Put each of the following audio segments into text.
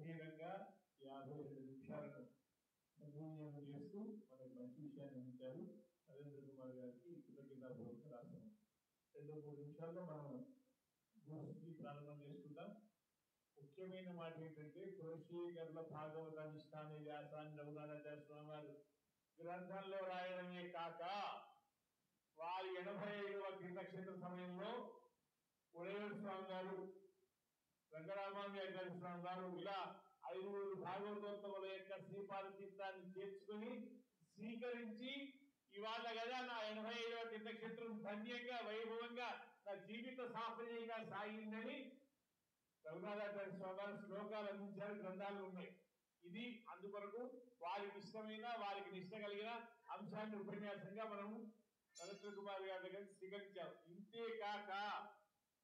గంభీరంగా 52 నిమిషాలను సద్వినియోగం చేస్తూ మనకి మంచి విషయాన్ని అందించారు. నరేంద్ర కుమార్ గారికి కృతజ్ఞతాపూర్వక రాష్ట్రం 2-3 నిమిషాల్లో మనం గోష్ఠి ప్రారంభం చేసుకుంటాం. ముఖ్యమైన మాట ఏంటంటే కులశేఖరుల భాగవతాధిష్టాన వ్యాసాన్ని రఘునాథాచార్య స్వామి వారు గ్రంథంలో రాయడమే కాక వారి 85వ తీర్థక్షేత్ర సమయంలో ఉదయ స్వామి గారు, రంగరామాచార్య స్వామి గారు ఇలా 5 భాగవతోత్తముల యొక్క శ్రీపాద తీర్థాన్ని చేర్చుకుని స్వీకరించి ఇవాళ కదా నా 85వ తీర్థక్షేత్రం ధన్యంగా వైభవంగా నా జీవిత సాఫల్యంగా సాగిందని రఘునాథాచార్య స్వామి గారు శ్లోకాలు అందించారు, గ్రంథాలు ఉన్నాయి. ఇది అందుకొరకు వారికి ఇష్టమైన వారికి నిష్ట కలిగిన అంశాన్ని ఉపన్యాసంగా మనం నరేంద్ర కుమార్ గారి దగ్గర స్వీకరించాం. ఇంతేకాక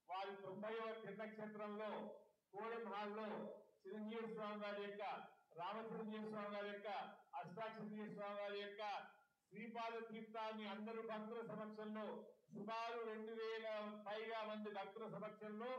వారి 90వ తీర్థక్షేత్రంలో కోడెం హాల్లో చిరంజీవి స్వామి వారి యొక్క, రామచిరంజీవి స్వామి వారి యొక్క, అష్టాక్షరంజీవి స్వామి వారి యొక్క శ్రీపాద తీర్థాన్ని అందరూ భక్తుల సమక్షంలో సుమారు 2000 పైగా మంది భక్తుల సమక్షంలో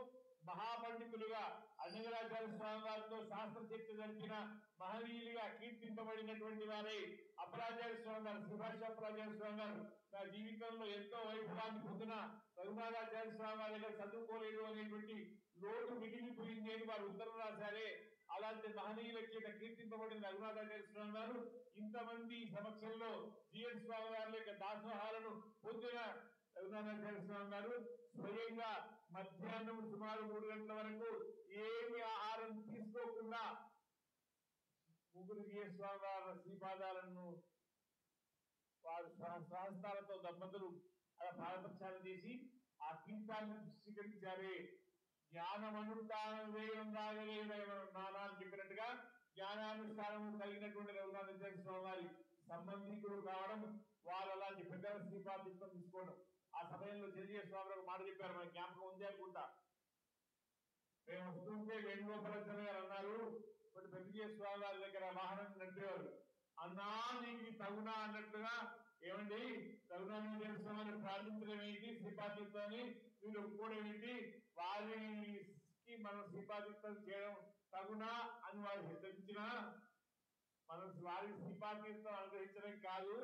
మహాపండితులుగా అన్నగరాచార్య స్వామి వారితో శాస్త్ర చర్చ జరిపిన మహనీయులుగా కీర్తింపబడినటువంటి వారే అపరాచార్య స్వామి వారు, శ్రీభాష అపరాచార్య స్వామి వారు నా జీవితంలో ఎంతో వైభవాన్ని పొందిన రఘునాథాచార్య స్వామి వారి దగ్గర చదువుకోలేదు అనేటువంటి లోటు మిగిలిపోయింది అని వారు ఉత్తరం రాశారే. అలాంటి మహనీయుల చేత కీర్తింపబడిన రఘునాథాచార్య స్వామి వారు ఇంతమంది సమక్షంలో జిఎన్ స్వామి వారి యొక్క దాసోహాలను పొందిన రఘునాథాచార్య స్వామి గారు స్వయంగా మధ్యాహ్నం సుమారు 3 గంటల వరకు ఏమి ఆహారం తీసుకోకుండా ముగ్గురు జిఎస్ స్వామి వారి శ్రీపాదాలను వారు సహస్తాలతో దంపతులు అలా పాదప్రక్షాళన చేసి ఆ తీర్థాన్ని స్వీకరించారే. జ్ఞానమనుష్ఠానం వేయం నానాలు చెప్పినట్టుగా జ్ఞానానుష్ఠానం కలిగినటువంటి రఘునాథాచార్య స్వామి వారి సంబంధికులు కావడం, వాళ్ళు అలాంటి పెద్దల శ్రీపాదం తీసుకోవడం. ఆ సమయంలో చిరంజీవి స్వామి గారు మాట చెప్పారు, మన జ్ఞాపకం ఉంది అనుకుంటా. మేము వస్తుంటే వేణుగోపాలాచార్య గారు అన్నారు, ఇప్పుడు పెద్దజీవి స్వామి వారి దగ్గర వాహనం నడిపేవారు, అన్నా నీకు తగునా అన్నట్లుగా, ఏమండి రఘునాథాచార్య స్వామిని ప్రార్థించడం ఏంటి, శ్రీపాదిత్వాన్ని మీరు ఒప్పుకోవడం ఏంటి, వారికి మనం శ్రీపాదిత్వం చేయడం తగునా అని వారు హెచ్చరించినా మనం వారికి శ్రీపాదిత్వం అనుగ్రహించడం కాదు,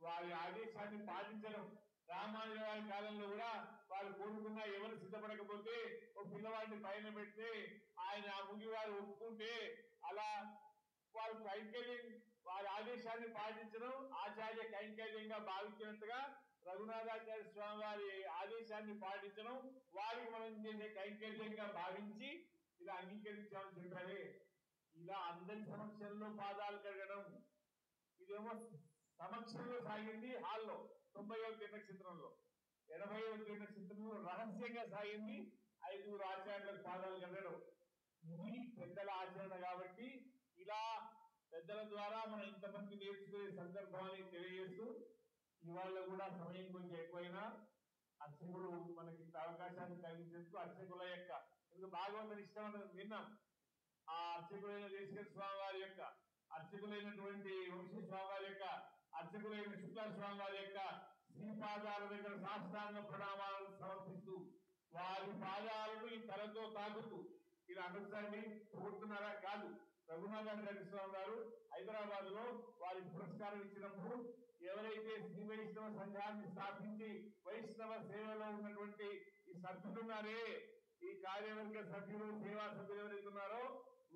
వారి ఆదేశాన్ని పాటించడం. రామానుజ వారి కాలంలో కూడా వాళ్ళు కోరుకున్నా ఎవరు సిద్ధపడకపోతే ఒక పిల్లవాడిని పైన పెడితే ఆయన ఆ ముగి వారు ఒప్పుకుంటే అలా వారు కైంకర్యం, వారి ఆదేశాన్ని పాటించడం ఆచార్య కైంకర్యంగా భావించినట్టుగా రఘునాథాచార్య స్వామి వారి ఆదేశాన్ని పాటించడం వారికి మనం చేసే కైంకర్యంగా భావించి ఇలా అంగీకరించామని చెప్పారే. ఇలా అందరి సమక్షంలో పాదాలు కడగడం, ఇదేమో సమక్షంలో సాగింది హాల్లో 90వ తీర్థక్షేత్రంలో. 80వ తీర్థక్షేత్రంలో రహస్యంగా సాగింది 5 ఆచార్యులకు పాదాలు కడగడం. ఇది పెద్దల ఆచరణ కాబట్టి ఇలా పెద్దల ద్వారా మనం ఇంతమంది నేర్చుకునే సందర్భాన్ని తెలియజేస్తూ, ఇవాళ కూడా సమయం కొంచెం ఎక్కువైనా అర్చకుడు మనకి ఇంత అవకాశాన్ని కలిగించేందుకు అర్చకుల యొక్క, ఎందుకు భాగవంతుని ఇష్టం విన్నాం, ఆ అర్చకులైన దేశిక స్వామి వారి యొక్క, అర్చకులైనటువంటి వంశీ స్వామి వారి యొక్క, అర్చకులైన శుక్ల స్వామి వారి యొక్క శ్రీపాదాల దగ్గర సాష్టాంగ ప్రణామాలను సమర్పిస్తూ వారి పాదాలను ఈ తలతో తాకుతూ ఇలా అనుసరి కోరుతున్నారా కాదు. రఘునాథాచార్య స్వామి గారు హైదరాబాద్ లో వారికి పురస్కారం ఇచ్చినప్పుడు ఎవరైతే శ్రీ వైష్ణవ సంఘాన్ని స్థాపించి వైష్ణవ సేవలో ఉన్నటువంటి ఈ సభ్యులున్నారే, ఈ కార్యవర్గ సభ్యులు, సేవా సభ్యులు ఎవరైతే ఉన్నారో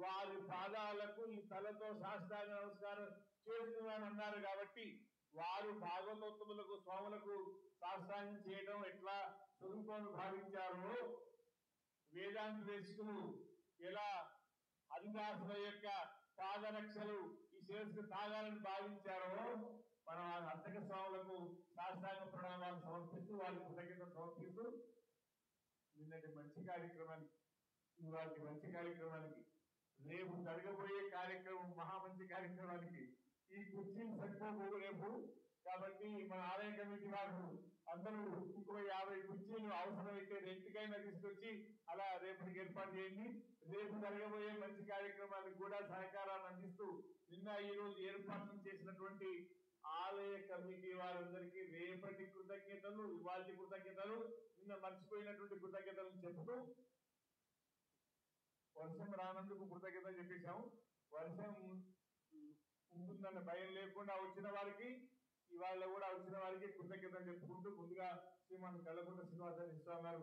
వారి పాదాలకు ఈ తలతో సాష్టాంగ నమస్కారం చేస్తున్నాను అన్నారు. కాబట్టి వారు భాగవతోత్తములకు స్వాములకు సాష్టాంగం చేయడం ఎట్లా స్వరూపాన్ని భావించారో, వేదాంత దేశకులు ఎలా హరిదాసుల యొక్క పాదరక్షలు ఈ శిరస్సు తాగాలని భావించారో, మనం ఆ అర్చక స్వాములకు సాష్టాంగ ప్రణామాలు సమర్పిస్తూ వారికి కృతజ్ఞత సమర్పిస్తూ నిన్నటి మంచి కార్యక్రమానికి, ఇవాటి మంచి కార్యక్రమానికి, రేపు జరగబోయే కార్యక్రమం మహా మంచి కార్యక్రమానికి ఈ కుర్చీలు సరిపోకూడదు రేపు. కాబట్టి మన ఆలయ కమిటీ వారు అందరూ ఇంకో 50 కుర్చీలు అవసరమైతే రెంట్కైనా తీసుకొచ్చి అలా రేపటికి ఏర్పాటు చేయండి. రేపు జరగబోయే మంచి కార్యక్రమానికి కూడా సహకారాన్ని అందిస్తూ నిన్న ఈ రోజు ఏర్పాట్లు చేసినటువంటి ఆలయ కమిటీ వారందరికీ రేపటి కృతజ్ఞతలు, ఇవాళ కృతజ్ఞతలు, నిన్న మర్చిపోయినటువంటి కృతజ్ఞతలు చెప్తూ వర్షం రానందుకు కృతజ్ఞత చెప్పేశాము. వర్షం ఉంటుందన్న భయం లేకుండా వచ్చిన వారికి ఇవాళ కూడా వచ్చిన వారికి కృతజ్ఞత చెప్పుకుంటూ ముందుగా శ్రీమాన్ కల్వకుంట్ల శ్రీనివాస స్వామి గారు